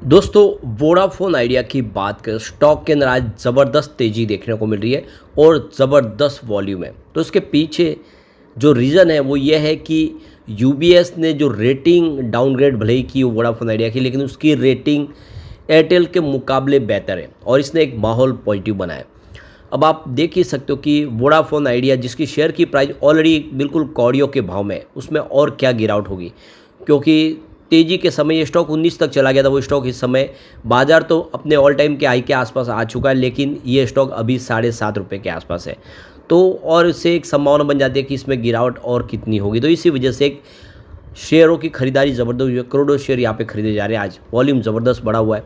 दोस्तों, Vodafone idea की बात करें, स्टॉक के अंदर आज ज़बरदस्त तेज़ी देखने को मिल रही है और ज़बरदस्त वॉल्यूम है। तो इसके पीछे जो रीज़न है वो ये है कि यूबीएस ने जो रेटिंग डाउनग्रेड भले ही की वोडाफोन आइडिया की, लेकिन उसकी रेटिंग एयरटेल के मुकाबले बेहतर है और इसने एक माहौल पॉजिटिव बनाया। अब आप देख ही सकते हो कि वोडाफोन आइडिया जिसकी शेयर की प्राइस ऑलरेडी बिल्कुल कौड़ियों के भाव में है, उसमें और क्या गिरावट होगी, क्योंकि तेज़ी के समय ये स्टॉक 19 तक चला गया था। वो स्टॉक इस समय बाज़ार तो अपने ऑल टाइम के हाई के आसपास आ चुका है, लेकिन ये स्टॉक अभी ₹7.5 के आसपास है। तो और इससे एक संभावना बन जाती है कि इसमें गिरावट और कितनी होगी। तो इसी वजह से एक शेयरों की खरीदारी ज़बरदस्त हुई है, करोड़ों शेयर यहाँ पे खरीदे जा रहे हैं। आज वॉल्यूम ज़बरदस्त बढ़ा हुआ है।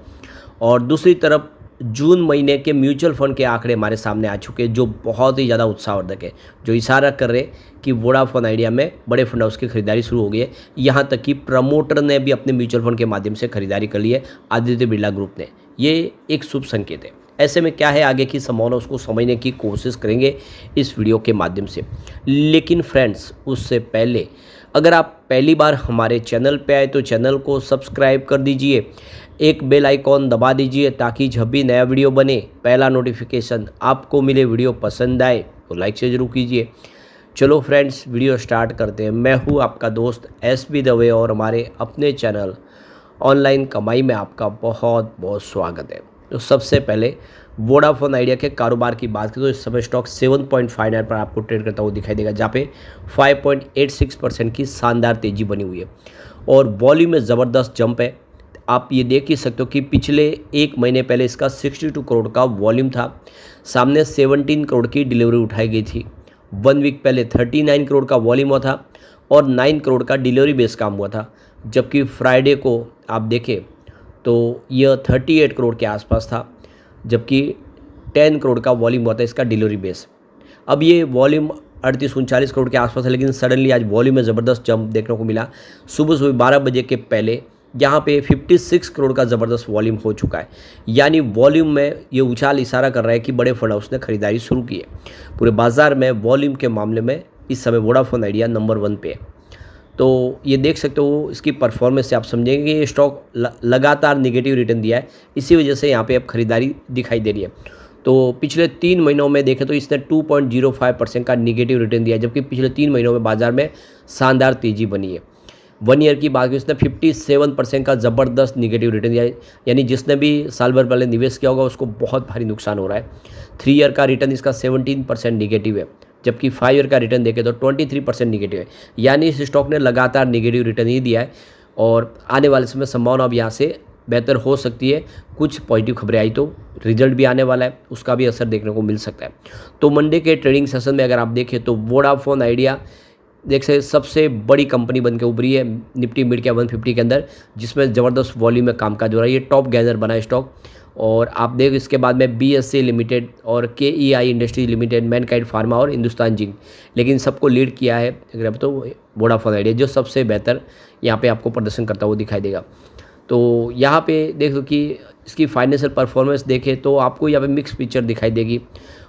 और दूसरी तरफ जून महीने के म्यूचुअल फंड के आंकड़े हमारे सामने आ चुके हैं, जो बहुत ही ज़्यादा उत्साहवर्धक है, जो इशारा कर रहे हैं कि वोडाफोन आइडिया में बड़े फंड हाउस की खरीदारी शुरू हो गई है। यहाँ तक कि प्रमोटर ने भी अपने म्यूचुअल फंड के माध्यम से खरीदारी कर ली है, आदित्य बिरला ग्रुप ने। ये एक शुभ संकेत है। ऐसे में क्या है आगे की संभावना, उसको समझने की कोशिश करेंगे इस वीडियो के माध्यम से। लेकिन फ्रेंड्स, उससे पहले अगर आप पहली बार हमारे चैनल पे आए तो चैनल को सब्सक्राइब कर दीजिए, एक बेल आइकॉन दबा दीजिए ताकि जब भी नया वीडियो बने पहला नोटिफिकेशन आपको मिले। वीडियो पसंद आए तो लाइक से ज़रूर कीजिए। चलो फ्रेंड्स, वीडियो स्टार्ट करते हैं। मैं हूँ आपका दोस्त SB दवे और हमारे अपने चैनल ऑनलाइन कमाई में आपका बहुत बहुत स्वागत है। तो सबसे पहले वोडाफोन आइडिया के कारोबार की बात करें तो इस समय स्टॉक 7.59 पर आपको ट्रेड करता हुआ दिखाई देगा, जहाँ पे 5.86% की शानदार तेज़ी बनी हुई है और वॉल्यूम में ज़बरदस्त जंप है। आप ये देख ही सकते हो कि पिछले एक महीने पहले इसका 62 करोड़ का वॉल्यूम था, सामने 17 करोड़ की डिलीवरी उठाई गई थी। 1 वीक पहले 39 करोड़ का वॉल्यूम हुआ था और 9 करोड़ का डिलीवरी बेस काम हुआ था, जबकि फ्राइडे को आप देखें तो यह 38 करोड़ के आसपास था, जबकि 10 करोड़ का वॉल्यूम हुआ था इसका डिलीवरी बेस। अब ये वॉल्यूम 38-39 करोड़ के आसपास है, लेकिन सडनली आज वॉल्यूम में ज़बरदस्त जंप देखने को मिला। सुबह सुबह 12 बजे के पहले यहाँ पे 56 करोड़ का ज़बरदस्त वॉल्यूम हो चुका है। यानी वॉल्यूम में ये उछाल इशारा कर रहा है कि बड़े फंड हाउस ने खरीदारी शुरू की है। पूरे बाजार में वॉल्यूम के मामले में इस समय वोडाफोन आइडिया नंबर 1 पे है। तो ये देख सकते हो, इसकी परफॉर्मेंस से आप समझेंगे कि ये स्टॉक लगातार निगेटिव रिटर्न दिया है, इसी वजह से यहाँ पे अब खरीदारी दिखाई दे रही है। तो पिछले 3 महीनों में देखें तो इसने 2.05% का निगेटिव रिटर्न दिया है, जबकि पिछले 3 महीनों में बाजार में शानदार तेज़ी बनी है। 1 ईयर की बात करें, इसने 57% का ज़बरदस्त निगेटिव रिटर्न दिया है। यानी जिसने भी साल भर पहले निवेश किया होगा उसको बहुत भारी नुकसान हो रहा है। 3 ईयर का रिटर्न इसका 17% निगेटिव है, जबकि 5 ईयर का रिटर्न देखें तो 23% निगेटिव है। यानी इस स्टॉक ने लगातार निगेटिव रिटर्न ही दिया है और आने वाले समय संभावना अब यहाँ से बेहतर हो सकती है। कुछ पॉजिटिव खबरें आई तो रिजल्ट भी आने वाला है, उसका भी असर देखने को मिल सकता है। तो मंडे के ट्रेडिंग सेशन में अगर आप देखें तो वोडाफोन आइडिया देख सकते सबसे बड़ी कंपनी बन के उभरी है निफ्टी मिड कैप 150 के अंदर, जिसमें ज़बरदस्त वॉल्यूम में कामकाज हो रहा है। ये टॉप गेनर बना है स्टॉक। और आप देख इसके बाद में BSC लिमिटेड और KEI industries limited, Mankind pharma और हिंदुस्तान जिंक, लेकिन सबको लीड किया है अगर तो वोडाफोन आइडिया जो सबसे बेहतर यहाँ पे आपको प्रदर्शन करता हुआ दिखाई देगा। तो यहाँ पे देख लो कि इसकी फाइनेंशियल परफॉर्मेंस देखें तो आपको यहाँ पे मिक्स पिक्चर दिखाई देगी।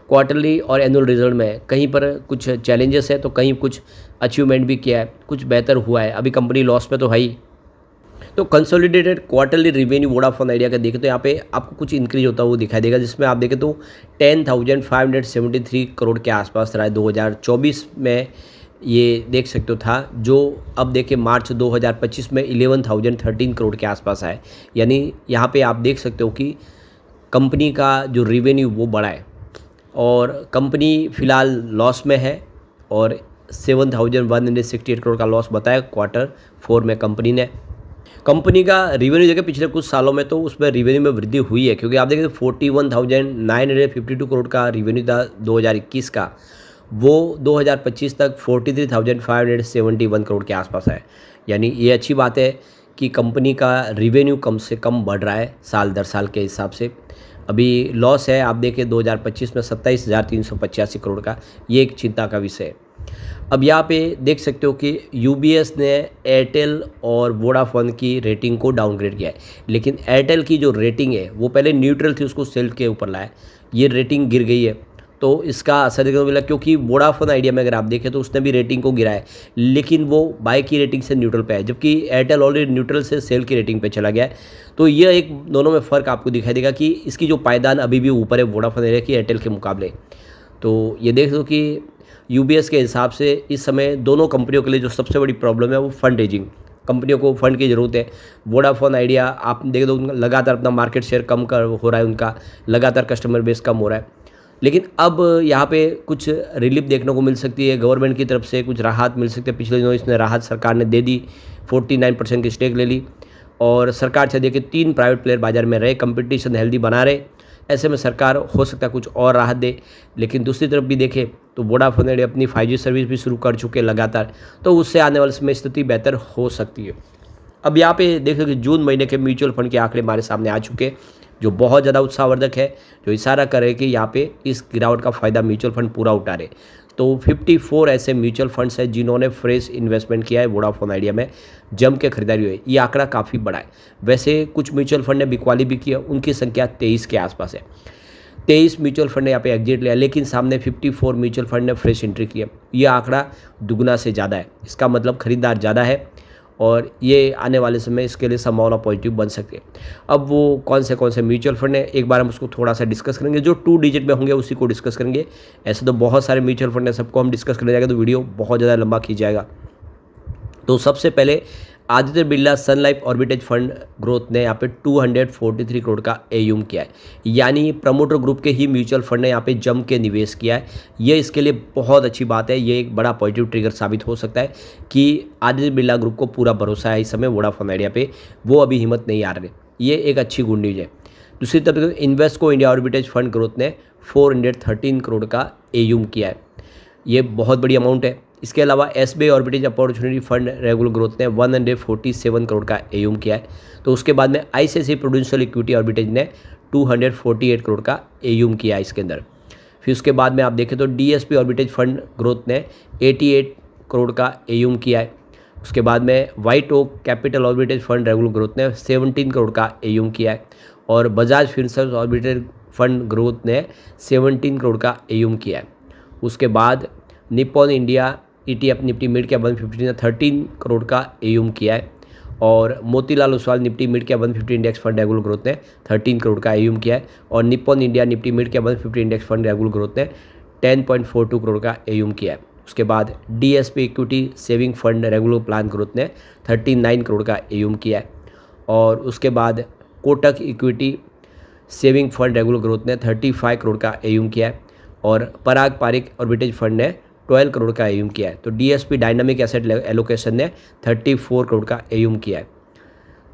क्वार्टरली और एनुअल रिजल्ट में कहीं पर कुछ चैलेंजेस है तो कहीं कुछ अचीवमेंट भी किया है, कुछ बेहतर हुआ है। अभी कंपनी लॉस में तो है ही। तो consolidated quarterly revenue Vodafone idea का देखें तो यहाँ पे आपको कुछ इंक्रीज होता हुआ दिखाई देगा, जिसमें आप देखें तो 10,573 करोड़ के आसपास रहा है 2024 में। ये देख सकते हो था, जो अब देखें मार्च 2025 में 11,013 करोड़ के आसपास है। यानी यहाँ पे आप देख सकते हो कि कंपनी का जो रिवेन्यू वो बढ़ा है और कंपनी फ़िलहाल लॉस में है और 7,168 करोड़ का लॉस बताया Q4 में कंपनी का रिवेन्यू देखें पिछले कुछ सालों में तो उसमें रिवेन्यू में वृद्धि हुई है, क्योंकि आप देखें 41,952 करोड़ का रिवेन्यू था 2021 का, वो 2025 तक 43,571 करोड़ के आसपास है। यानी ये अच्छी बात है कि कंपनी का रिवेन्यू कम से कम बढ़ रहा है साल दर साल के हिसाब से। अभी लॉस है आप देखें 2025 में 27,385 करोड़ का, ये एक चिंता का विषय है। अब यहाँ पे देख सकते हो कि यूबीएस ने एयरटेल और वोडाफोन की रेटिंग को डाउनग्रेड किया है, लेकिन एयरटेल की जो रेटिंग है वो पहले न्यूट्रल थी, उसको सेल के ऊपर लाया, ये रेटिंग गिर गई है। तो इसका असर देखने को मिला, क्योंकि वोडाफोन आइडिया में अगर आप देखें तो उसने भी रेटिंग को गिराया, लेकिन वो बाय की रेटिंग से न्यूट्रल पे है, जबकि एयरटेल ऑलरेडी न्यूट्रल से सेल की रेटिंग पे चला गया है। तो यह एक दोनों में फ़र्क आपको दिखाई देगा कि इसकी जो पायदान अभी भी ऊपर है वोडाफोन आइडिया की एयरटेल के मुकाबले। तो ये देख लो कि यूबीएस के हिसाब से इस समय दोनों कंपनियों के लिए जो सबसे बड़ी प्रॉब्लम है वो फंड रेजिंग, कंपनियों को फंड की ज़रूरत है। वोडाफोन आइडिया आप देख दो लगातार अपना मार्केट शेयर कम कर हो रहा है, उनका लगातार कस्टमर बेस कम हो रहा है, लेकिन अब यहाँ पे कुछ रिलीफ देखने को मिल सकती है, गवर्नमेंट की तरफ से कुछ राहत मिल सकती है। पिछले दिनों इसने राहत सरकार ने दे दी, 49% की स्टेक ले ली, और सरकार से देखिए 3 प्राइवेट प्लेयर बाजार में रहे, कंपटीशन हेल्दी बना रहे, ऐसे में सरकार हो सकता है कुछ और राहत दे। लेकिन दूसरी तरफ भी देखें तो वोडाफोन आइडिया अपनी 5G सर्विस भी शुरू कर चुके हैं लगातार, तो उससे आने वाले समय स्थिति बेहतर हो सकती है। अब यहाँ पे देखो कि जून महीने के म्यूचुअल फंड के आंकड़े हमारे सामने आ चुके हैं, जो बहुत ज़्यादा उत्साहवर्धक है, जो इशारा करे कि यहाँ पे इस गिरावट का फ़ायदा म्यूचुअल फंड पूरा उठा रहे। तो 54 ऐसे म्यूचुअल फंड्स हैं जिन्होंने फ्रेश इन्वेस्टमेंट किया है वोडाफोन आइडिया में, जम के खरीदारी हुई है। ये आंकड़ा काफ़ी बड़ा है। वैसे कुछ म्यूचुअल फंड ने बिकवाली भी किया, उनकी संख्या 23 के आसपास है। 23 म्यूचुअल फंड ने यहाँ पे एग्जिट लिया, लेकिन सामने 54 म्यूचुअल फंड ने फ्रेश एंट्री किया। ये आंकड़ा दुगना से ज़्यादा है, इसका मतलब खरीदार ज़्यादा है, और ये आने वाले समय इसके लिए संभावना पॉजिटिव बन सकती है। अब वो कौन से म्यूचुअल फंड है, एक बार हम उसको थोड़ा सा डिस्कस करेंगे। जो 2 डिजिट में होंगे उसी को डिस्कस करेंगे। ऐसे तो बहुत सारे म्यूचुअल फंड है, सबको हम डिस्कस करने जाएगा तो वीडियो बहुत ज़्यादा लंबा खींच जाएगा। तो सबसे पहले आदित्य बिरला सन लाइफ ऑर्बिटेज फंड ग्रोथ ने यहाँ पे 243 करोड़ का एयूम किया है, यानी प्रमोटर ग्रुप के ही म्यूचुअल फंड ने यहाँ पे जम के निवेश किया है। ये इसके लिए बहुत अच्छी बात है, ये एक बड़ा पॉजिटिव ट्रिगर साबित हो सकता है कि आदित्य बिरला ग्रुप को पूरा भरोसा है इस समय वोडाफोन आइडिया पे, वो अभी हिम्मत नहीं हार रहे। ये एक अच्छी गुड न्यूज़ है। दूसरी तरफ इन्वेस्टको इंडिया ऑर्बिटेज फंड ग्रोथ ने 413 करोड़ का एयूम किया है, ये बहुत बड़ी अमाउंट है। इसके अलावा SBI arbitrage opportunity fund regular growth ने 147 करोड़ का एयूम किया है। तो उसके बाद में आईसीआईसीआई प्रूडेंशियल इक्विटी ऑर्बिटेज ने 248 करोड़ का एयूम किया है इसके अंदर। फिर उसके बाद में आप देखें तो डीएसपी ऑर्बिटेज फंड ग्रोथ ने 88 करोड़ का एयूम किया है। उसके बाद में white oak capital arbitrage fund regular growth ने 17 करोड़ का एयूम किया है, और Bajaj Finserv arbitrage fund growth ने 17 करोड़ का एयूम किया है। उसके बाद Nippon India ETF Nifty mid cap 150 ने 13 करोड़ का एयूम किया है, और Motilal Oswal Nifty mid cap 150 index fund regular growth ने 13 करोड़ का एयूम किया है, और Nippon India Nifty mid cap 150 index fund regular growth ने 10.42 करोड़ का एयूम किया है। उसके बाद DSP equity saving fund regular plan growth ने 39 करोड़ का एयूम किया है, और उसके बाद Kotak equity saving fund regular growth ने 35 करोड़ का एयूम किया है, और पराग पारिक ऑर्बिटेज फंड ने 12 करोड़ का एयूम किया है। तो DSP डायनामिक एसेट एलोकेशन ने 34 करोड़ का एयूम किया है।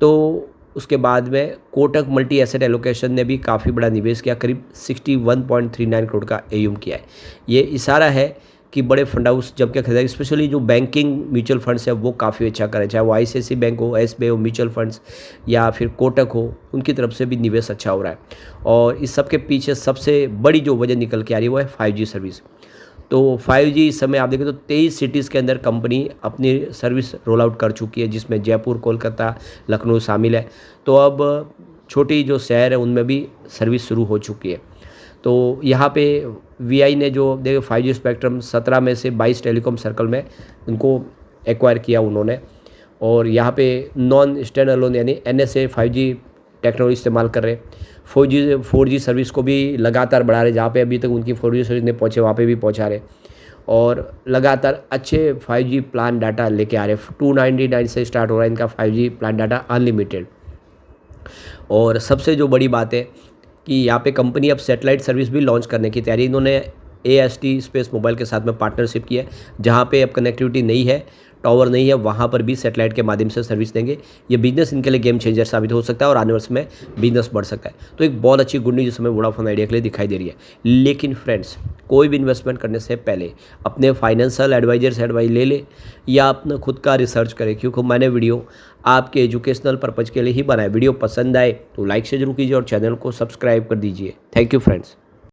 तो उसके बाद में कोटक मल्टी एसेट एलोकेशन ने भी काफ़ी बड़ा निवेश किया, करीब 61.39 करोड़ का एयूम किया है। ये इशारा है कि बड़े फंड हाउस जब क्या खरीदारी, स्पेशली जो बैंकिंग म्यूचुअल फंड्स है वो काफ़ी अच्छा करे, चाहे वो ICICI बैंक हो, SBI हो, म्यूचुअल फंड्स या फिर कोटक हो, उनकी तरफ से भी निवेश अच्छा हो रहा है। और इस सब के पीछे सबसे बड़ी जो वजह निकल के आ रही है वो है 5G सर्विस। तो 5G इस समय आप देखें तो 23 सिटीज़ के अंदर कंपनी अपनी सर्विस रोल आउट कर चुकी है, जिसमें जयपुर, कोलकाता, लखनऊ शामिल है। तो अब छोटी जो शहर है उनमें भी सर्विस शुरू हो चुकी है। तो यहाँ पे VI ने जो देखो 5G स्पेक्ट्रम 17 में से 22 टेलीकॉम सर्कल में उनको एक्वायर किया उन्होंने, और यहाँ पे नॉन स्टैंड अलोन यानी NSA 5G टेक्नोलॉजी इस्तेमाल कर रहे हैं। 4G सर्विस को भी लगातार बढ़ा रहे, जहाँ पे अभी तक उनकी 4G सर्विस नहीं पहुँचे वहाँ पे भी पहुँचा रहे, और लगातार अच्छे 5G प्लान डाटा लेके आ रहे। 299 से स्टार्ट हो रहा है इनका 5G प्लान डाटा अनलिमिटेड। और सबसे जो बड़ी बात है कि यहाँ पे कंपनी अब सैटेलाइट सर्विस भी लॉन्च करने की तैयारी, इन्होंने AST स्पेस मोबाइल के साथ में पार्टनरशिप की है, जहाँ पे अब कनेक्टिविटी नहीं है, टावर नहीं है, वहाँ पर भी सैटेलाइट के माध्यम से सर्विस देंगे। ये बिजनेस इनके लिए गेम चेंजर साबित हो सकता है, और आने वर्ष में बिजनेस बढ़ सकता है। तो एक बहुत अच्छी गुड न्यूज़ इस समय वोडाफोन आइडिया के लिए दिखाई दे रही है। लेकिन फ्रेंड्स, कोई भी इन्वेस्टमेंट करने से पहले अपने फाइनेंशियल एडवाइजर से एडवाइस ले ले, या अपना खुद का रिसर्च करें, क्योंकि मैंने वीडियो आपके एजुकेशनल पर्पज़ के लिए ही बनाया। वीडियो पसंद आए तो लाइक से जरूर कीजिए और चैनल को सब्सक्राइब कर दीजिए। Thank you friends.